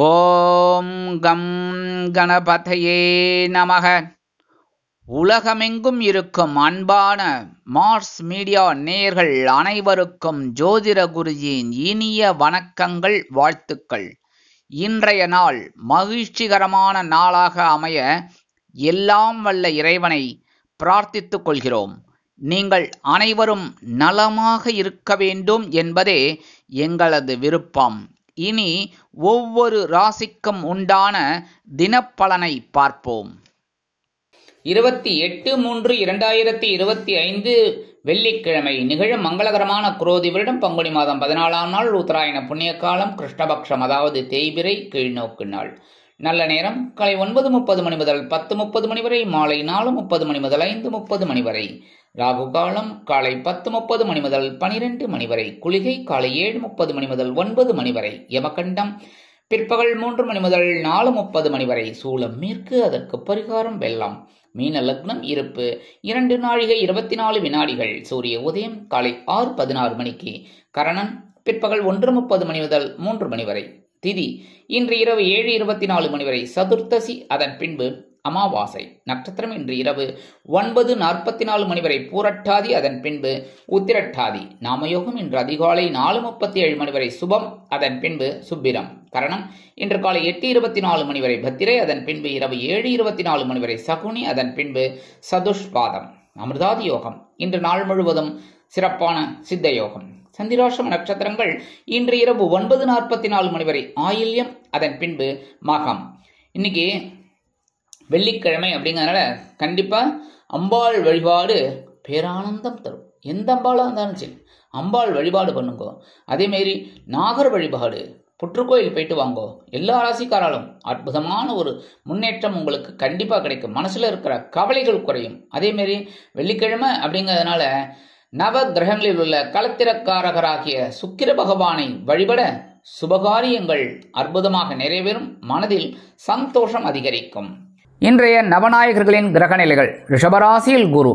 ஓம் come கணபதையே நமக. உலகமெங்கும் இருக்கும் அன்பான மார்ஸ் மீடியா நேயர்கள் அனைவருக்கும் ஜோதிட குருஜியின் இனிய வணக்கங்கள், வாழ்த்துக்கள். இன்றைய நாள் மகிழ்ச்சிகரமான நாளாக அமைய எல்லாம் வல்ல இறைவனை பிரார்த்தித்துக் கொள்கிறோம். நீங்கள் அனைவரும் நலமாக இருக்க வேண்டும் என்பதே எங்களது விருப்பம். இனி ஒவ்வொரு ராசிக்கும் உண்டான தினப்பலனை பார்ப்போம். 28/3/2025 வெள்ளிக்கிழமை நிகழும் மங்களகரமான குரோதி வருடம் பங்குனி மாதம் 14ஆம் நாள், உத்தராயண புண்ணிய காலம், கிருஷ்ணபக்ஷம், அதாவது தேய்பிறை கீழ்நோக்கு நாள். நல்ல நேரம் காலை 9:30 மணி முதல் 10:30 மணி வரை, மாலை 4:30 மணி முதல் 5:30 மணி வரை. ராகு காலம் காலை 10:30 மணி முதல் 12 மணி வரை. குளிகை காலை 7:30 மணி முதல் 9 மணி வரை. யமகண்டம் பிற்பகல் 3 மணி முதல் 4:30 மணி வரை. சூலம் மேற்கு, அதற்கு பரிகாரம் வெள்ளம். மீன லக்னம் இருப்பு 2 நாழிகை 24 வினாடிகள். சூரிய உதயம் காலை 6:16 மணிக்கு. கரணன் பிற்பகல் 1:30 மணி முதல் 3 மணி வரை. திதி இன்று இரவு 7:24 மணி வரை சதுர்த்தசி, அதன் பின்பு அமாவாசை. நட்சத்திரம் இன்று இரவு 9:44 மணி வரை பூரட்டாதி, அதன் பின்பு உத்திரட்டாதி. நாமயோகம் இன்று அதிகாலை 4:37 மணி வரை சுபம், அதன் பின்பு சுப்பிரம். கரணம் இன்று காலை 8:24 மணி வரை பத்திரை, அதன் பின்பு இரவு 7:24 மணி வரை சகுனி, அதன் பின்பு சதுஷ்பாதம். அமிர்தாதி யோகம் இன்று நாள் முழுவதும் சிறப்பான சித்த யோகம். சந்திராஷ்டம நட்சத்திரங்கள் இன்று இரவு 9:44 மணி வரை ஆயில்யம், அதன் பின்பு மகம். இன்னைக்கு வெள்ளிக்கிழமை அப்படிங்கிறதுனால கண்டிப்பா அம்பாள் வழிபாடு பேரானந்தம் தரும். எந்த அம்பாளாக இருந்தாலும் சரி அம்பாள் வழிபாடு பண்ணுங்கோ. அதேமாரி நாகர் வழிபாடு, புற்றுக்கோயில் போயிட்டு வாங்கோ. எல்லா ராசிக்காராலும் அற்புதமான ஒரு முன்னேற்றம் உங்களுக்கு கண்டிப்பாக கிடைக்கும். மனசுல இருக்கிற கவலைகள் குறையும். அதேமாரி வெள்ளிக்கிழமை அப்படிங்கிறதுனால நவ கிரகங்களில் உள்ள களத்திரக்காரகராகிய சுக்கிர பகவானை வழிபட சுபகாரியங்கள் அற்புதமாக நிறைவேறும். மனதில் சந்தோஷம் அதிகரிக்கும். இன்றைய நவநாயகர்களின் கிரகநிலைகள்: ரிஷபராசியில் குரு,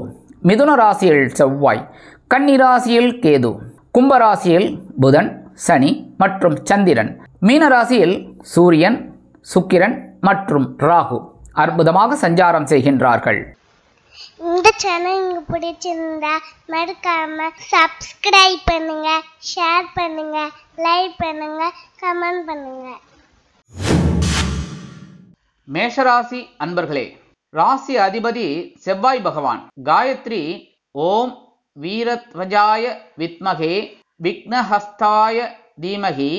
மிதுன ராசியில் செவ்வாய், கன்னி ராசியில் கேது, கும்பராசியில் புதன், சனி மற்றும் சந்திரன், மீன ராசியில் சூரியன், சுக்கிரன் மற்றும் ராகு அற்புதமாக சஞ்சாரம் செய்கின்றார்கள். இந்த சேனல் உங்களுக்கு பிடிச்சிருந்தா மறக்காம சப்ஸ்கிரைப் பண்ணுங்க, ஷேர் பண்ணுங்க, லைக் பண்ணுங்க, கமெண்ட் பண்ணுங்க. மேஷராசி அன்பர்களே, ராசி அதிபதி செவ்வாய் பகவான். காயத்ரி ஓம் வீரத்வஜாய வித்மகே விக்னஹஸ்தாய தீமகி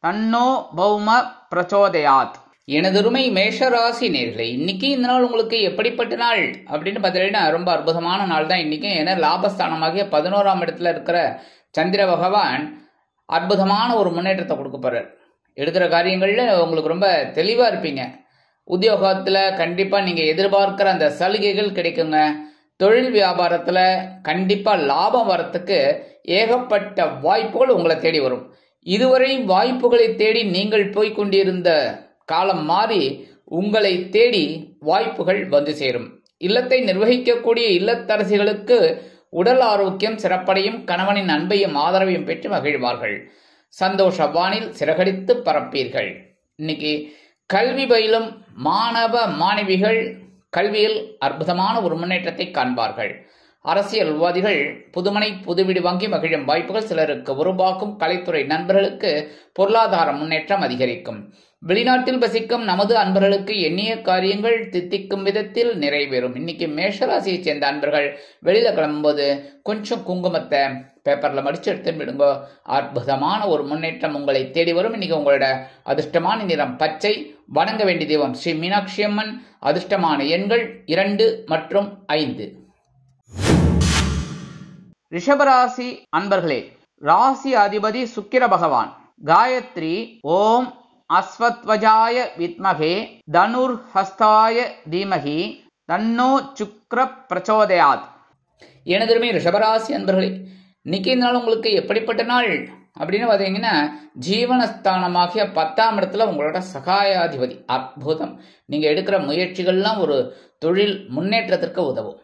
தன்னோ பௌம பிரச்சோதயாத். எனதருமை மேஷராசி நேர்களே, இன்னைக்கு இந்த நாள் உங்களுக்கு எப்படிப்பட்ட நாள் அப்படின்னு பார்த்தீங்கன்னா ரொம்ப அற்புதமான நாள் தான் இன்னைக்கு. ஏன்னா லாபஸ்தானமாகிய 11ஆம் இடத்துல இருக்கிற சந்திர பகவான் அற்புதமான ஒரு முன்னேற்றத்தை கொடுக்க போறார். எடுக்கிற காரியங்கள்ல உங்களுக்கு ரொம்ப தெளிவா இருப்பீங்க. உத்தியோகத்துல கண்டிப்பா நீங்க எதிர்பார்க்கிற அந்த சலுகைகள் கிடைக்குங்க. தொழில் வியாபாரத்துல கண்டிப்பா லாபம் வரத்துக்கு ஏகப்பட்ட வாய்ப்புகள் உங்களை தேடி வரும். இதுவரை வாய்ப்புகளை தேடி நீங்கள் போய்கொண்டிருந்த காலம் மாறி உங்களை தேடி வாய்ப்புகள் வந்து சேரும். இல்லத்தை நிர்வகிக்கக்கூடிய இல்லத்தரசிகளுக்கு உடல் ஆரோக்கியம் சிறப்படையும். கணவனின் அன்பையும் ஆதரவையும் பெற்று மகிழ்வார்கள். சந்தோஷ வானில் சிறகடித்து பறப்பீர்கள். இன்னைக்கு கல்வி பயிலும் மாணவ மாணவிகள் கல்வியில் அற்புதமான ஒரு முன்னேற்றத்தை காண்பார்கள். அரசியல்வாதிகள் புதுமனை புதுவீடு வாங்கி மகிழும் வாய்ப்புகள் சிலருக்கு உருவாக்கும். கலைத்துறை நண்பர்களுக்கு பொருளாதார முன்னேற்றம் அதிகரிக்கும். வெளிநாட்டில் வசிக்கும் நமது அன்பர்களுக்கு எண்ணிய காரியங்கள் தித்திக்கும் விதத்தில் நிறைவேறும். இன்னைக்கு மேஷராசியை சேர்ந்த அன்பர்கள் வெளியில கிளம்பும்போது கொஞ்சம் குங்குமத்தை பேப்பர்ல மடிச்சு எடுத்து விடுங்க. அற்புதமான ஒரு முன்னேற்றம் உங்களை தேடி வரும். இன்னைக்கு உங்களோட அதிர்ஷ்டமான நிறம் பச்சை. வணங்க வேண்டிய தெய்வம் ஸ்ரீ மீனாட்சி அம்மன். அதிர்ஷ்டமான எண்கள் 2 மற்றும் 5. ரிஷபராசி அன்பர்களே, ராசி அதிபதி சுக்கிர பகவான். காயத்ரி ஓம் அஸ்வத்வஜாய வித்மகே தனுர்ஹஸ்தாய தீமகி தன்னோ சுக்ர பிரச்சோதயாத். எனதுமே ரிஷபராசி அன்பர்களே, இன்னைக்கு இந்த நாள் உங்களுக்கு எப்படிப்பட்ட நாள் அப்படின்னு பார்த்தீங்கன்னா, ஜீவனஸ்தானமாகிய 10ஆம் இடத்துல உங்களோட சகாயாதிபதி. அற்புதம். நீங்க எடுக்கிற முயற்சிகள்லாம் ஒரு தொழில் முன்னேற்றத்திற்கு உதவும்.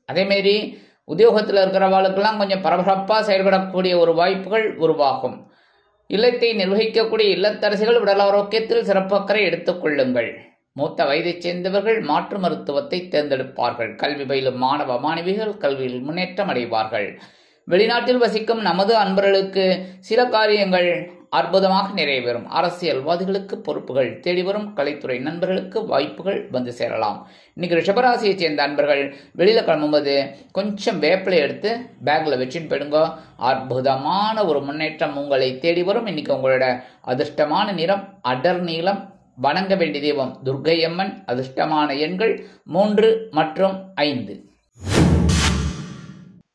அதேமாரி உத்தியோகத்தில் இருக்கிறவாளுக்கெல்லாம் கொஞ்சம் பரபரப்பாக செயல்படக்கூடிய ஒரு வாய்ப்புகள் உருவாகும். இல்லத்தை நிர்வகிக்கக்கூடிய இல்லத்தரசிகள் உடல் ஆரோக்கியத்தில் சிறப்பு அக்கறை எடுத்துக் கொள்ளுங்கள். மூத்த வயதைச் சேர்ந்தவர்கள் மாற்று மருத்துவத்தை தேர்ந்தெடுப்பார்கள். கல்வி பயிலும் மாணவ மாணவிகள் கல்வியில் முன்னேற்றம் அடைவார்கள். வெளிநாட்டில் வசிக்கும் நமது அன்பர்களுக்கு சில காரியங்கள் அற்புதமாக நிறைவேறும். அரசியல்வாதிகளுக்கு பொறுப்புகள் தேடி வரும். கலைத்துறை நண்பர்களுக்கு வாய்ப்புகள் வந்து சேரலாம். இன்னைக்கு ரிஷபராசியை சேர்ந்த அன்பர்கள் வெளியில கிளம்பும்போது கொஞ்சம் வேப்பிலை எடுத்து பேக்ல வச்சுன்னு போயிடுங்க. அற்புதமான ஒரு முன்னேற்றம் உங்களை தேடி வரும். இன்னைக்கு உங்களோட அதிர்ஷ்டமான நிறம் அடர் நீலம். வணங்க வேண்டிய தெய்வம் துர்க்கையம்மன். அதிர்ஷ்டமான எண்கள் 3 மற்றும் 5.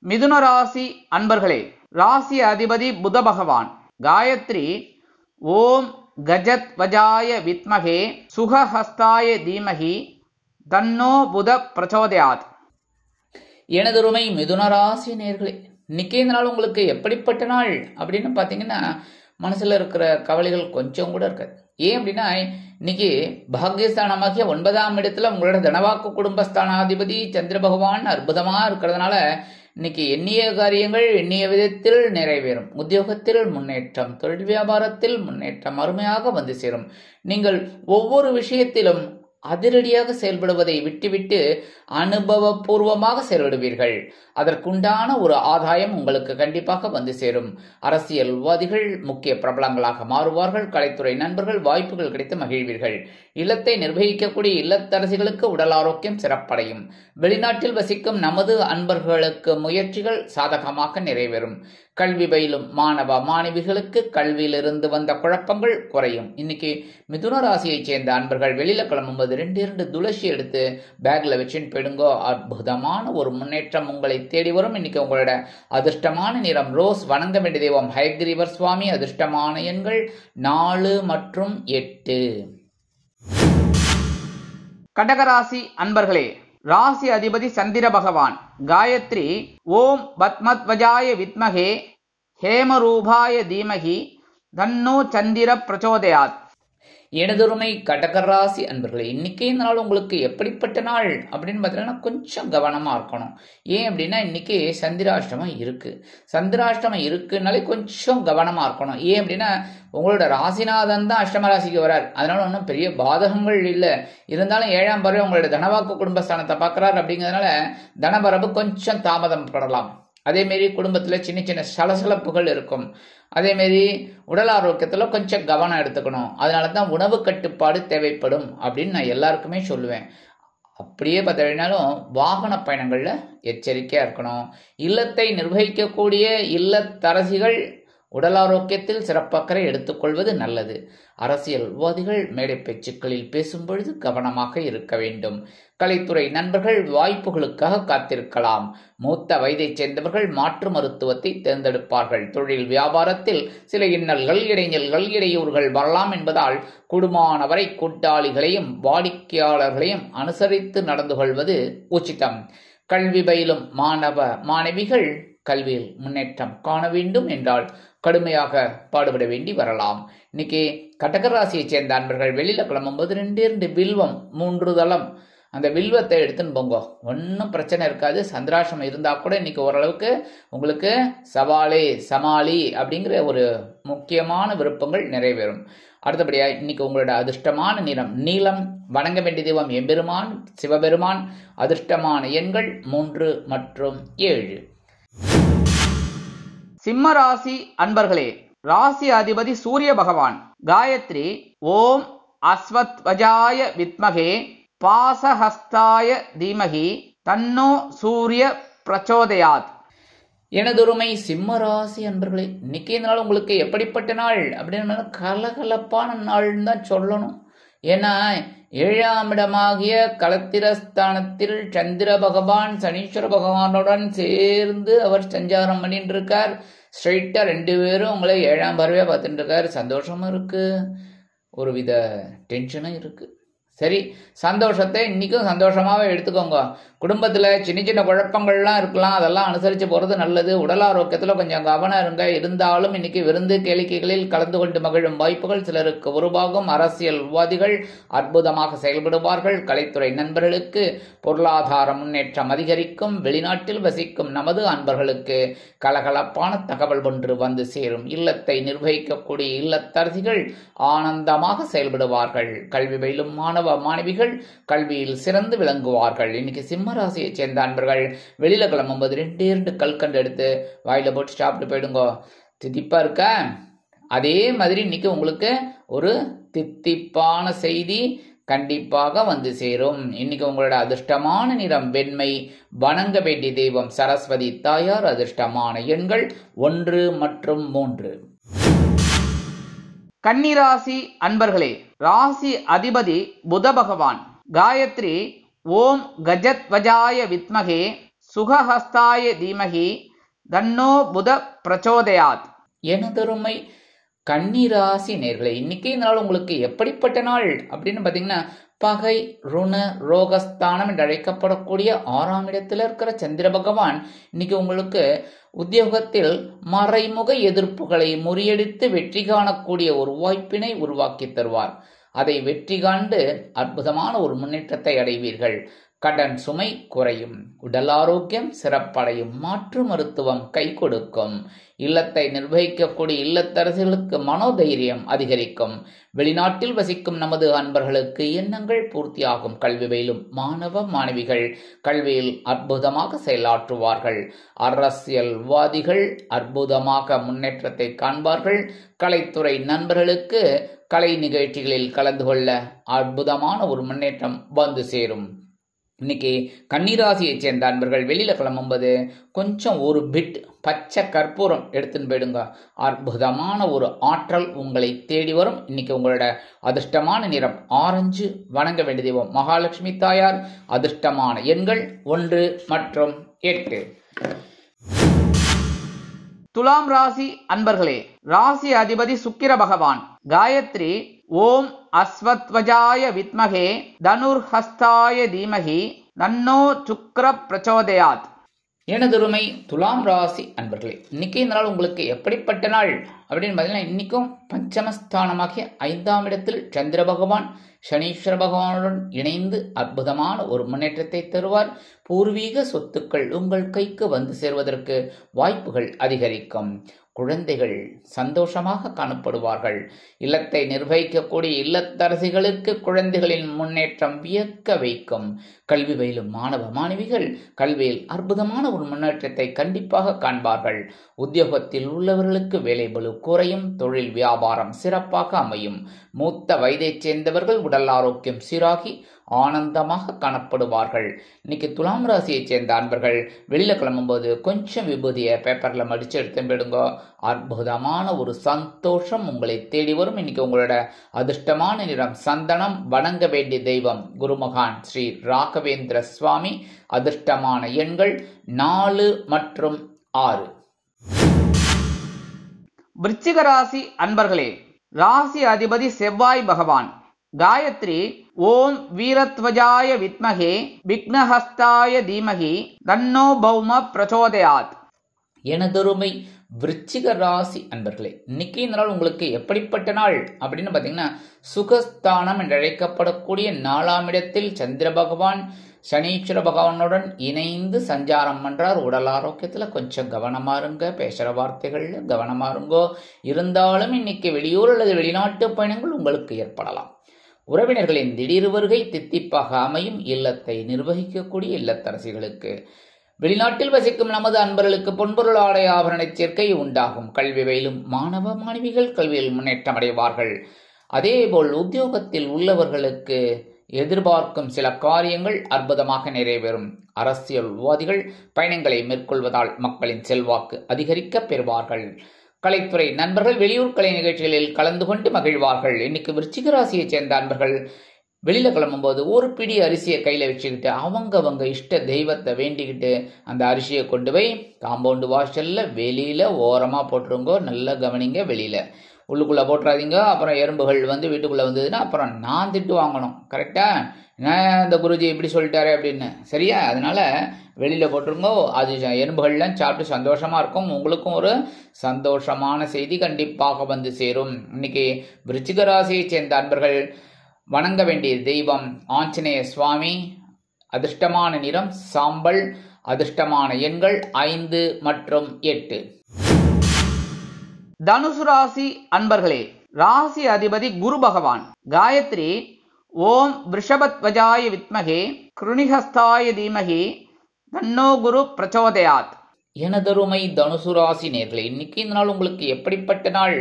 மிதுன ராசி அன்பர்களே, ராசி அதிபதி புத பகவான். காயத்ரி ஓம் கஜத் வஜாய வித்மகே சுகஹஸ்தாய தீமகி தன்னோ புத பிரச்சோதயாத். எனதுருமை மிதுன ராசி நேயர்களே, இன்னைக்கே இந்த நாள் உங்களுக்கு எப்படிப்பட்ட நாள் அப்படின்னு பார்த்தீங்கன்னா மனசுல இருக்கிற கவலைகள் கொஞ்சம் கூட இருக்காது. ஏன் அப்படின்னா இன்னைக்கு பாக்யஸ்தானமாகிய 9ஆம் இடத்துல உங்களோட தனவாக்கு குடும்பஸ்தானாதிபதி சந்திர பகவான் அற்புதமா இருக்கிறதுனால இன்னைக்கு எண்ணிய காரியங்கள் எண்ணிய விதத்தில் நிறைவேறும். உத்தியோகத்தில் முன்னேற்றம், தொழில் வியாபாரத்தில் முன்னேற்றம் அருமையாக வந்து சேரும். நீங்கள் ஒவ்வொரு விஷயத்திலும் அதிரடியாக செயல்படுவதை விட்டுவிட்டு அனுபவபூர்வமாக செயல்படுவீர்கள். அதற்குண்டான ஒரு ஆதாயம் உங்களுக்கு கண்டிப்பாக வந்து சேரும். அரசியல்வாதிகள் முக்கிய பிரபலங்களாக மாறுவார்கள். கலைத்துறை நண்பர்கள் வாய்ப்புகள் கிடைத்து மகிழ்வீர்கள். இல்லத்தை நிர்வகிக்கக்கூடிய இல்லத்தரசிகளுக்கு உடல் ஆரோக்கியம் சிறப்படையும். வெளிநாட்டில் வசிக்கும் நமது அன்பர்களுக்கு முயற்சிகள் சாதகமாக நிறைவேறும். கல்வி பயிலும் மாணவ மாணவிகளுக்கு கல்வியிலிருந்து வந்த குழப்பங்கள் குறையும். இன்னைக்கு மிதுன ராசியைச் சேர்ந்த அன்பர்கள் வெளியில கிளம்பும்போது 2 துளசி எடுத்து பேக்ல வச்சுன்னு போயிடுங்கோ. அற்புதமான ஒரு முன்னேற்றம் உங்களை தேடி வரும். இன்னைக்கு உங்களோட அதிர்ஷ்டமான நிறம் ரோஸ். வணங்க வேண்டிய தெய்வம் ஹயக்ரீவர் சுவாமி. அதிர்ஷ்டமான எண்கள் 4 மற்றும் 8. கடகராசி அன்பர்களே, ராசி அதிபதி சந்திர பகவான். காயத்ரி ஓம் பத்மத்வஜாய வித்மகே ஹேமரூபாய தீமகி தன்னோ சந்திர பிரச்சோதயாத். எனதுரிமை கடகராசி அன்பர்களே, இன்னைக்கு இந்த நாள் உங்களுக்கு எப்படிப்பட்ட நாள் அப்படின்னு பார்த்தீங்கன்னா கொஞ்சம் கவனமா இருக்கணும். ஏன் அப்படின்னா இன்னைக்கு சந்திராஷ்டமம் இருக்கு. சந்திராஷ்டமம் இருக்குனாலே கொஞ்சம் கவனமா இருக்கணும். ஏன் அப்படின்னா உங்களோட ராசிநாதன் தான் அஷ்டம ராசிக்கு வரார். அதனால ஒன்றும் பெரிய பாதகங்கள் இல்லை. இருந்தாலும் 7ஆம் பார்வை உங்களோட தனவாக்கு குடும்பஸ்தானத்தை பார்க்கறார். அப்படிங்கிறதுனால தனபரவு கொஞ்சம் தாமதம் படலாம். அதேமாரி குடும்பத்தில் சின்ன சின்ன சலசலப்புகள் இருக்கும். அதேமாரி உடல் ஆரோக்கியத்தில் கொஞ்சம் கவனம் எடுத்துக்கணும். அதனால தான் உணவு கட்டுப்பாடு தேவைப்படும் அப்படின்னு நான் எல்லாருக்குமே சொல்லுவேன். அப்படியே பார்த்தீங்கன்னாலும் வாகன பயணங்களில் எச்சரிக்கையாக இருக்கணும். இல்லத்தை நிர்வகிக்கக்கூடிய இல்லத்தரசிகள் உடல் ஆரோக்கியத்தில் சிறப்பக்கறை எடுத்துக்கொள்வது நல்லது. அரசியல்வாதிகள் மேடை பேச்சுக்களில் பேசும்பொழுது கவனமாக இருக்க வேண்டும். கலைத்துறை நண்பர்கள் வாய்ப்புகளுக்காக காத்திருக்கலாம். மூத்த வயதைச் சேர்ந்தவர்கள் மாற்று மருத்துவத்தை தேர்ந்தெடுப்பார்கள். தொழில் வியாபாரத்தில் சில இன்னல்கள் இடைஞ்சல்கள் இடையூறுகள் வரலாம் என்பதால் கூடுமானவரை கூட்டாளிகளையும் வாடிக்கையாளர்களையும் அனுசரித்து நடந்து கொள்வது உச்சிதம். கல்வி பயிலும் மாணவ மாணவிகள் கல்வியில் முன்னேற்றம் காண வேண்டும் என்றால் கடுமையாக பாடுபட வேண்டி வரலாம். இன்னைக்கு கடகராசியைச் சேர்ந்த அன்பர்கள் வெளியில கிளம்பும்போது 2 வில்வம் 3 தளம் அந்த வில்வத்தை எடுத்துன்னு போங்க. ஒன்றும் பிரச்சனை இருக்காது. சந்திராஷ்டமம் இருந்தால் கூட இன்னைக்கு ஓரளவுக்கு உங்களுக்கு சவாலே சமாளி அப்படிங்கிற ஒரு முக்கியமான விருப்பங்கள் நிறைவேறும். அடுத்தபடியாக இன்னைக்கு உங்களோட அதிர்ஷ்டமான நிறம் நீலம். வணங்க வேண்டிய தெய்வம் எம்பெருமான் சிவபெருமான். அதிர்ஷ்டமான எண்கள் 3 மற்றும் 7. சிம்ம ராசி அன்பர்களே, ராசி அதிபதி சூரிய பகவான். காயத்ரி ஓம் அஸ்வத்வஜாய வித்மகே பாசஹஸ்தாய தீமகி தன்னோ சூரிய பிரச்சோதயாத். எனதுரிமை சிம்ம ராசி அன்பர்களே, இன்னைக்கு இந்த நாள் உங்களுக்கு எப்படிப்பட்ட நாள் அப்படின்னு கலகலப்பான நாள்னு தான் சொல்லணும். ஏன்னா 7ஆம் இடமாகிய கலத்திரஸ்தானத்தில் சந்திர பகவான் சனீஸ்வர பகவானுடன் சேர்ந்து அவர் சஞ்சாரம் பண்ணிட்டு இருக்கார். ஸ்ட்ரைட்டா 2 பேரும் உங்களை 7ஆம் பார்வையா பார்த்துட்டு இருக்காரு. சந்தோஷமும் இருக்கு, ஒருவித டென்ஷனும் இருக்கு. சரி, சந்தோஷத்தை இன்னைக்கும் சந்தோஷமாவே எடுத்துக்கோங்க. குடும்பத்தில் சின்ன சின்ன குழப்பங்கள்லாம் இருக்கலாம், அதெல்லாம் அனுசரித்து போகிறது நல்லது. உடல் ஆரோக்கியத்தில் கொஞ்சம் கவனம் இருங்க. இருந்தாலும் இன்னைக்கு விருந்து கேளிக்கைகளில் கலந்து கொண்டு மகிழும் வாய்ப்புகள் சிலருக்கு உருவாகும். அரசியல்வாதிகள் அற்புதமாக செயல்படுவார்கள். கலைத்துறை நண்பர்களுக்கு பொருளாதார முன்னேற்றம் அதிகரிக்கும். வெளிநாட்டில் வசிக்கும் நமது அன்பர்களுக்கு கலகலப்பான தகவல் ஒன்று வந்து சேரும். இல்லத்தை நிர்வகிக்கக்கூடிய இல்லத்தரசிகள் ஆனந்தமாக செயல்படுவார்கள். கல்வி பயிலும் மாணவ மாணவிகள் கல்வியில் சிறந்து விளங்குவார்கள். இன்னைக்கு சிம்ம ராசியைச் சேர்ந்த அன்பர்கள் வெளியில கிளம்பும்போது 2 கல்கண்டு எடுத்து வாயில போட்டு சாப்பிட்டு போயிடுங்க. தித்திப்பா இருக்க. அதே மாதிரி இன்னைக்கு உங்களுக்கு ஒரு தித்திப்பான செய்தி கண்டிப்பாக வந்து சேரும். இன்னைக்கு உங்களோட அதிர்ஷ்டமான நிறம் வெண்மை. வணங்க வேண்டிய தெய்வம் சரஸ்வதி தாயார். அதிர்ஷ்டமான எண்கள் 1 மற்றும் 3. கன்னிராசி அன்பர்களே, ராசி அதிபதி புத பகவான். காயத்ரி ஓம் கஜத்வஜாய வித்மகே சுகஹஸ்தாய தீமகி தன்னோ புத பிரச்சோதயாத். எனதருமை கன்னிராசி நேர்களே, இன்னைக்கு நாள் உங்களுக்கு எப்படிப்பட்ட நாள் அப்படின்னு பார்த்தீங்கன்னா, பகை ருண ரோகஸ்தானம் என்று அழைக்கப்படக்கூடிய 6ஆம் இடத்துல இருக்கிற சந்திர பகவான் இன்னைக்கு உங்களுக்கு உத்தியோகத்தில் மறைமுக எதிர்ப்புகளை முறியடித்து வெற்றி காணக்கூடிய ஒரு வாய்ப்பினை உருவாக்கி தருவார். அதை வெற்றி காண்டு அற்புதமான ஒரு முன்னேற்றத்தை அடைவீர்கள். கடன் சுமை குறையும். உடல் ஆரோக்கியம் சிறப்படையும். மாற்று மருத்துவம் கை கொடுக்கும். இல்லத்தை நிர்வகிக்கக்கூடிய இல்லத்தரசிகளுக்கு மனோதைரியம் அதிகரிக்கும். வெளிநாட்டில் வசிக்கும் நமது அன்பர்களுக்கு எண்ணங்கள் பூர்த்தியாகும். கல்வி பயிலும் மாணவ மாணவிகள் கல்வியில் அற்புதமாக செயலாற்றுவார்கள். அரசியல்வாதிகள் அற்புதமாக முன்னேற்றத்தை காண்பார்கள். கலைத்துறை நண்பர்களுக்கு கலை நிகழ்ச்சிகளில் கலந்து கொள்ள அற்புதமான ஒரு முன்னேற்றம் வந்து சேரும். இன்னைக்கு கன்னிராசியைச் சேர்ந்த அன்பர்கள் வெளியில கிளம்பும்போது கொஞ்சம் ஒரு பிட் பச்சை கற்பூரம் எடுத்துன்னு போயிடுங்க. அற்புதமான ஒரு ஆற்றல் உங்களை தேடி வரும். இன்னைக்கு உங்களோட அதிர்ஷ்டமான நிறம் ஆரஞ்சு. வணங்க வேண்டிய தெய்வம் மகாலட்சுமி தாயார். அதிர்ஷ்டமான எண்கள் 1 மற்றும் 8. துலாம் ராசி அன்பர்களே, ராசி அதிபதி சுக்கிர பகவான். காயத்ரி ஓம் அஸ்வத்வஜாய வித்மகே தனுர்ஹஸ்தாய தீமகி தன்னோ சுக்கிர பிரச்சோதயாத். எனதுருமை துலாம் ராசி அன்பர்களே, இன்னைக்கு இந்த நாள் உங்களுக்கு எப்படிப்பட்ட நாள் அப்படின்னு பார்த்தீங்கன்னா, இன்னைக்கும் பஞ்சமஸ்தானமாகிய 5ஆம் இடத்தில் சந்திர பகவான் சனீஸ்வர பகவானுடன் இணைந்து அற்புதமான ஒரு முன்னேற்றத்தை தருவார். பூர்வீக சொத்துக்கள் உங்கள் கைக்கு வந்து சேர்வதற்கு வாய்ப்புகள் அதிகரிக்கும். குழந்தைகள் சந்தோஷமாக காணப்படுவார்கள். இல்லத்தை நிர்வகிக்கக்கூடிய இல்லத்தரசிகளுக்கு குழந்தைகளின் முன்னேற்றம் வியக்க வைக்கும். கல்வி பயிலும் மாணவ மாணவிகள் கல்வியில் அற்புதமான ஒரு முன்னேற்றத்தை கண்டிப்பாக காண்பார்கள். உத்தியோகத்தில் உள்ளவர்களுக்கு வேலை பளு குறையும். தொழில் வியாபாரம் சிறப்பாக அமையும். மூத்த வயதைச் சேர்ந்தவர்கள் உடல் ஆரோக்கியம் சீராகி ஆனந்தமாக காணப்படுவார்கள். இன்னைக்கு துலாம் ராசியைச் சேர்ந்த அன்பர்கள் வெளியில கிளம்பும்போது கொஞ்சம் விபூதியை பேப்பர்ல மடிச்சு எடுத்து போயிடுங்க. அற்புதமான ஒரு சந்தோஷம் உங்களை தேடி வரும். இன்னைக்கு உங்களோட அதிர்ஷ்டமான நிறம் சந்தனம். வணங்க வேண்டிய தெய்வம் குருமகான் ஸ்ரீ ராகவேந்திர சுவாமி. அதிர்ஷ்டமான எண்கள் 4 மற்றும் 6. விருச்சிக ராசி அன்பர்களே, ராசி அதிபதி செவ்வாய் பகவான். காயத்ரி ஓம் வீரத்வஜாய வித்மகே விக்னஹஸ்தாய தீமகி தன்னோ பௌம பிரச்சோதயாத். எனதொருமை விருச்சிக ராசி அன்பர்களே, இன்னைக்கு இந்த நாள் உங்களுக்கு எப்படிப்பட்ட நாள் அப்படின்னு பார்த்தீங்கன்னா, சுகஸ்தானம் என்று அழைக்கப்படக்கூடிய 4ஆம் இடத்தில் சந்திர பகவான் சனீஸ்வர பகவானுடன் இணைந்து சஞ்சாரம் பண்றார். உடல் ஆரோக்கியத்தில் கொஞ்சம் கவனமா இருங்க. பேசுகிற வார்த்தைகள்ல கவனமா இருங்கோ. இருந்தாலும் இன்னைக்கு வெளியூர் அல்லது வெளிநாட்டு பயணங்கள் உங்களுக்கு ஏற்படலாம். உறவினர்களின் திடீர் வருகை தித்திப்பாக அமையும். இல்லத்தை நிர்வகிக்கக்கூடிய இல்லத்தரசிகளுக்கு வெளிநாட்டில் வசிக்கும் நமது அன்பர்களுக்கு பொன்பொருள் ஆடை ஆபரண சேர்க்கை உண்டாகும். கல்வி பயிலும் மாணவ மாணவிகள் கல்வியில் முன்னேற்றம் அடைவார்கள். அதேபோல் உத்தியோகத்தில் உள்ளவர்களுக்கு எதிர்பார்க்கும் சில காரியங்கள் அற்புதமாக நிறைவேறும். அரசியல்வாதிகள் பயணங்களை மேற்கொள்வதால் மக்களின் செல்வாக்கு அதிகரிக்க பெறுவார்கள். கலைத்துறை நண்பர்கள் வெளியூர் கலை நிகழ்ச்சிகளில் கலந்து கொண்டு மகிழ்வார்கள். இன்னைக்கு விருச்சிக ராசியைச் சேர்ந்த அன்பர்கள் வெளியில கிளம்பும்போது ஒரு பிடி அரிசியை கையில வச்சுக்கிட்டு அவங்க இஷ்ட தெய்வத்தை வேண்டிக்கிட்டு அந்த அரிசியை கொண்டு போய் காம்பவுண்டு வாசல்ல வெளியில ஓரமா போட்டுருங்கோ. நல்லா கவனிங்க. வெளியில உள்ளுக்குள்ளே போட்டுறாதீங்க. அப்புறம் எறும்புகள் வந்து வீட்டுக்குள்ளே வந்ததுன்னா அப்புறம் நான் திட்டு வாங்கணும். கரெக்டா? நான் இந்த குருஜி இப்படி சொல்லிட்டாரு அப்படின்னு. சரியா? அதனால வெளியில் போட்டுருங்கோ. அது எறும்புகள்லாம் சாப்பிட்டு சந்தோஷமாக இருக்கும். உங்களுக்கும் ஒரு சந்தோஷமான செய்தி கண்டிப்பாக வந்து சேரும். இன்னைக்கு விருச்சிக ராசியை சேர்ந்த அன்பர்கள் வணங்க வேண்டிய தெய்வம் ஆஞ்சநேய சுவாமி. அதிர்ஷ்டமான நிறம் சாம்பல். அதிர்ஷ்டமான எண்கள் 5 மற்றும் 8. தனுசு ராசி அன்பர்களே, ராசி அதிபதி குரு பகவான். காயத்ரி ஓம் விருஷபத்வஜாய வித்மகே கிருணிஹஸ்தாய தீமகி தன்னோ குரு பிரச்சோதயாத். எனதருமை தனுசு ராசி நேர்களே, இன்னைக்கு இந்த நாள் உங்களுக்கு எப்படிப்பட்ட நாள்?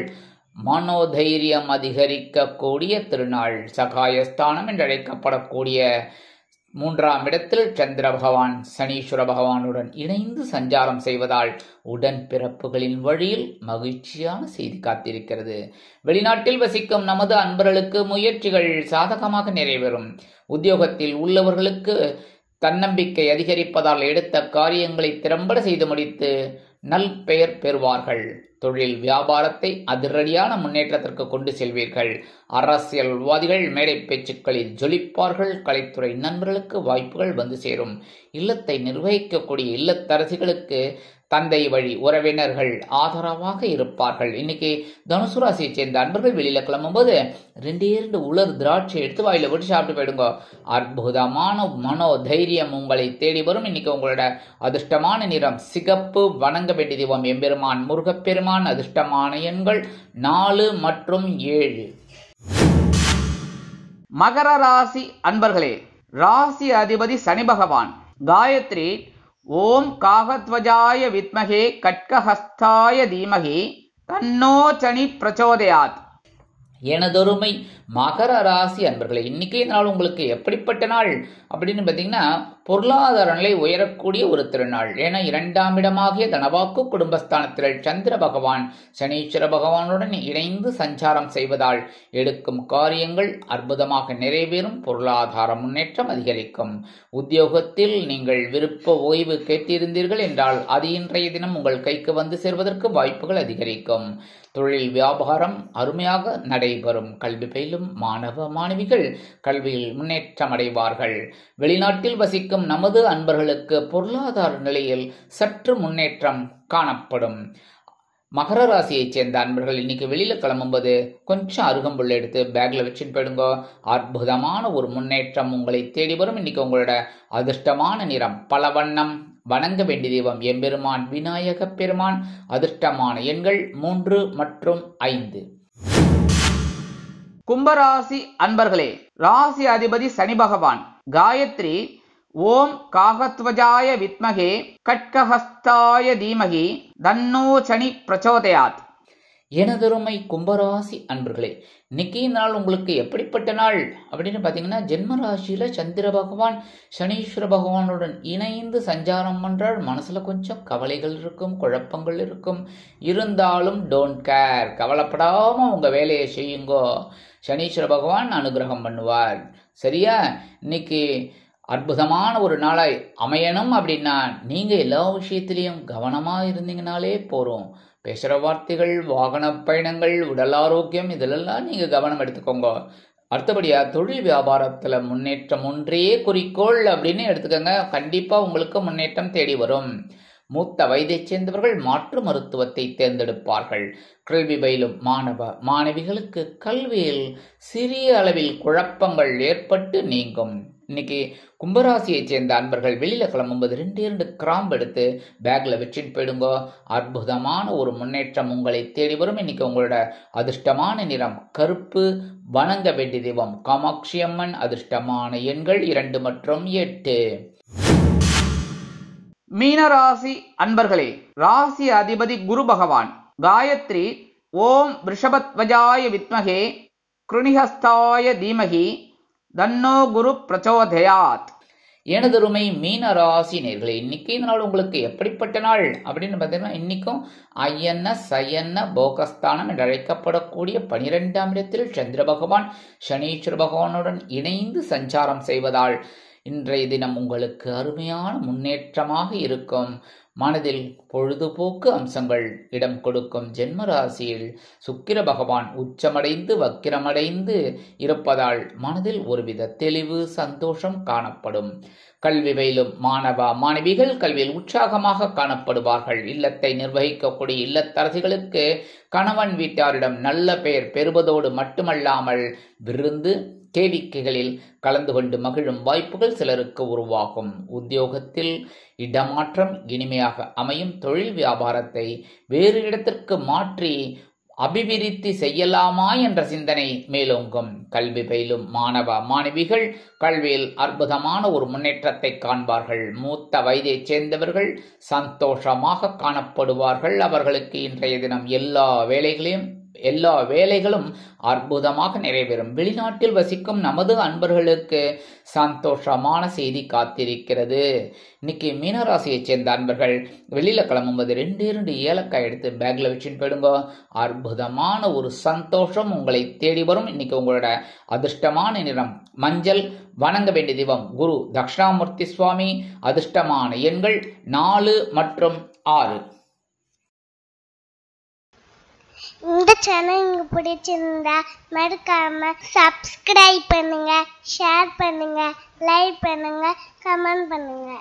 மனோதைரியம் அதிகரிக்கக்கூடிய திருநாள். சகாயஸ்தானம் என்று அழைக்கப்படக்கூடிய 3ஆம் இடத்தில் சந்திர பகவான் சனீஸ்வர பகவானுடன் இணைந்து சஞ்சாரம் செய்வதால் உடன்பிறப்புகளின் வழியில் மகிழ்ச்சியான செய்தி காத்திருக்கிறது. வெளிநாட்டில் வசிக்கும் நமது அன்பர்களுக்கு முயற்சிகள் சாதகமாக நிறைவேறும். உத்தியோகத்தில் உள்ளவர்களுக்கு தன்னம்பிக்கை அதிகரிப்பதால் எடுத்த காரியங்களை திறம்பட செய்து முடித்து நல்பெயர் பெறுவார்கள். தொழில் வியாபாரத்தை அதிரடியான முன்னேற்றத்திற்கு கொண்டு செல்வீர்கள். அரசியல்வாதிகள் மேடை பேச்சுக்களில் ஜொலிப்பார்கள். கலைத்துறை நண்பர்களுக்கு வாய்ப்புகள் வந்து சேரும். இல்லத்தை நிர்வகிக்கக்கூடிய இல்லத்தரசிகளுக்கு தந்தை வழி உறவினர்கள் ஆதரவாக இருப்பார்கள். இன்னைக்கு தனுசு ராசியை சேர்ந்த அன்பர்கள் வெளியில கிளம்பும்போது 2 உலர் திராட்சை எடுத்து வாயில போட்டு சாப்பிட்டு போயிடுங்க. அற்புதமான மனோ தைரியம் உங்களை தேடி வரும். இன்னைக்கு உங்களோட அதிர்ஷ்டமான நிறம் சிகப்பு. வணங்க வேண்டிய தெய்வம் எம்பெருமான் முருகப்பெருமான். அதிர்ஷ்டமான எண்கள் 4 மற்றும் 7. மகர ராசி அன்பர்களே, ராசி அதிபதி சனி பகவான். காயத்ரி ஓம் காகத்வஜாய வித்மகே கட்கஹஸ்தாய தீமகி தன்னோ சனி பிரச்சோதயாத். எனதொருமை மகர ராசி அன்பர்களே, இன்னைக்கு நாள் உங்களுக்கு எப்படிப்பட்ட நாள் அப்படின்னு பார்த்தீங்கன்னா, பொருளாதார நிலை உயரக்கூடிய ஒரு திருநாள். ஏன்னா 2ஆம் இடமாகிய தனவாக்கு குடும்பஸ்தானத்தில் சந்திர பகவான் சனீஸ்வர பகவானுடன் இணைந்து சஞ்சாரம் செய்வதால் எடுக்கும் காரியங்கள் அற்புதமாக நிறைவேறும். பொருளாதார முன்னேற்றம் அதிகரிக்கும். உத்தியோகத்தில் நீங்கள் விருப்ப ஓய்வு கேட்டிருந்தீர்கள் என்றால் அது இன்றைய தினம் உங்கள் கைக்கு வந்து சேர்வதற்கு வாய்ப்புகள் அதிகரிக்கும். தொழில் வியாபாரம் அருமையாக நடைபெறும். கல்வி பயிலும் மாணவ மாணவிகள் கல்வியில் முன்னேற்றம் அடைவார்கள். வெளிநாட்டில் வசிக்கும் நமது அன்பர்களுக்கு பொருளாதார நிலையில் சற்று முன்னேற்றம் காணப்படும். மகர ராசியைச் சேர்ந்த அன்பர்கள் இன்னைக்கு வெளியில கிளம்பும்போது கொஞ்சம் அருகம்புல் எடுத்து பேக்ல வச்சுட்டு போயிடுங்க. அற்புதமான ஒரு முன்னேற்றம் உங்களை தேடி வரும். இன்னைக்கு உங்களோட அதிர்ஷ்டமான நிறம் பலவண்ணம். வணங்க வேண்டிய தெய்வம் எம்பெருமான் விநாயக பெருமான். அதிர்ஷ்டமான எண்கள் 3 மற்றும் 5. கும்பராசி அன்பர்களே, ராசி அதிபதி சனி பகவான். காயத்ரி ஓம் காகத்வஜாய வித்மகே கட்கஹஸ்தாய தீமகி தன்னோ சனி பிரச்சோதயாத். எனதருமை கும்பராசி அன்பர்களே, இன்னைக்கு நாள் உங்களுக்கு எப்படிப்பட்ட நாள் அப்படின்னு பார்த்தீங்கன்னா, ஜென்ம ராசியில சந்திர பகவான் சனீஸ்வர பகவானுடன் இணைந்து சஞ்சாரம் பண்றால் மனசுல கொஞ்சம் கவலைகள் இருக்கும், குழப்பங்கள் இருக்கும். இருந்தாலும் டோன்ட் கேர், கவலைப்படாம உங்க வேலையை செய்யுங்கோ. சனீஸ்வர பகவான் அனுகிரகம் பண்ணுவார். சரியா? இன்னைக்கு அற்புதமான ஒரு நாளாய் அமையணும் அப்படின்னா நீங்க எல்லா விஷயத்திலையும் கவனமா இருந்தீங்கனாலே போறோம். பேசுகிற வார்த்தைகள், வாகன பயணங்கள், உடல் ஆரோக்கியம் இதிலெல்லாம் நீங்கள் கவனம் எடுத்துக்கோங்க. அடுத்தபடியாக தொழில் வியாபாரத்தில் முன்னேற்றம் ஒன்றே குறிக்கோள் அப்படின்னு எடுத்துக்கோங்க. கண்டிப்பாக உங்களுக்கு முன்னேற்றம் தேடி வரும். மூத்த வயதைச் சேர்ந்தவர்கள் மாற்று மருத்துவத்தை தேர்ந்தெடுப்பார்கள். கல்வி பயிலும் மாணவ மாணவிகளுக்கு கல்வியில் சிறிய அளவில் குழப்பங்கள் ஏற்பட்டு நீங்கும். இன்னைக்கு கும்பராசியைச் சேர்ந்த அன்பர்கள் வெளியில கிளம்பும்போது 2 கிராம்பு எடுத்து பேக்ல வச்சுட்டு போயிடுங்க. அற்புதமான ஒரு முன்னேற்றம் உங்களை தேடி வரும். இன்னைக்கு உங்களோட அதிர்ஷ்டமான நிறம் கருப்பு. வணங்க வேண்டிய தெய்வம் காமாட்சி அம்மன். அதிர்ஷ்டமான எண்கள் 2 மற்றும் 8. மீனராசி அன்பர்களே, ராசி அதிபதி குரு பகவான். காயத்ரி ஓம் விருஷபத்வஜாய வித்மகே கிருணிஹஸ்தாய தீமகி தன்னோ குரு பிரச்சோதயாத். எனதருமை மீன ராசி நேர்களே, இன்னைக்கு இந்த நாள் உங்களுக்கு எப்படிப்பட்ட நாள் அப்படின்னு பார்த்தீங்கன்னா, இன்னைக்கும் அயன சயன போகஸ்தானம் என்று அழைக்கப்படக்கூடிய 12ஆம் இடத்தில் சந்திர பகவான் சனீஸ்வர பகவானுடன் இணைந்து சஞ்சாரம் செய்வதால் இன்றைய தினம் உங்களுக்கு அருமையான முன்னேற்றமாக இருக்கும். மனதில் பொழுதுபோக்கு அம்சங்கள் இடம் கொடுக்கும் ஜென்ம ராசியில் சுக்கிர பகவான் உச்சமடைந்து வக்கிரமடைந்து இருப்பதால் மனதில் ஒருவித தெளிவு சந்தோஷம் காணப்படும். கல்வி பயிலும் மாணவிகள் கல்வியில் உற்சாகமாக காணப்படுவார்கள். இல்லத்தை நிர்வகிக்கக்கூடிய இல்லத்தரசிகளுக்கு கணவன் வீட்டாரிடம் நல்ல பெயர் பெறுவதோடு மட்டுமல்லாமல் விருந்து கேளிக்கைகளில் கலந்து கொண்டு மகிழும் வாய்ப்புகள் சிலருக்கு உருவாகும். உத்தியோகத்தில் இடமாற்றம் இனிமையாக அமையும். தொழில் வியாபாரத்தை வேறு இடத்திற்கு மாற்றி அபிவிருத்தி செய்யலாமா என்ற சிந்தனை மேலோங்கும். கல்வி பயிலும் மாணவிகள் கல்வியில் அற்புதமான ஒரு முன்னேற்றத்தை காண்பார்கள். மூத்த வயதைச் சேர்ந்தவர்கள் சந்தோஷமாக காணப்படுவார்கள். அவர்களுக்கு இன்றைய தினம் எல்லா வேலைகளும் அற்புதமாக நிறைவேறும். வெளிநாட்டில் வசிக்கும் நமது அன்பர்களுக்கு சந்தோஷமான செய்தி காத்திருக்கிறது. இன்னைக்கு மீனராசியைச் சேர்ந்த அன்பர்கள் வெளியில கிளம்பும்போது 2 ஏலக்காய் எடுத்து பேக்ல வச்சுன்னு போயிடுங்க. அற்புதமான ஒரு சந்தோஷம் உங்களை தேடி வரும். இன்னைக்கு உங்களோட அதிர்ஷ்டமான நிறம் மஞ்சள். வணங்க வேண்டிய தெய்வம் குரு தட்சிணாமூர்த்தி சுவாமி. அதிர்ஷ்டமான எண்கள் 4 மற்றும் 6. இந்த சேனல் உங்களுக்கு பிடிச்சிருந்தா மறக்காம சப்ஸ்கிரைப் பண்ணுங்க, ஷேர் பண்ணுங்க, லைக் பண்ணுங்க, கமெண்ட் பண்ணுங்க.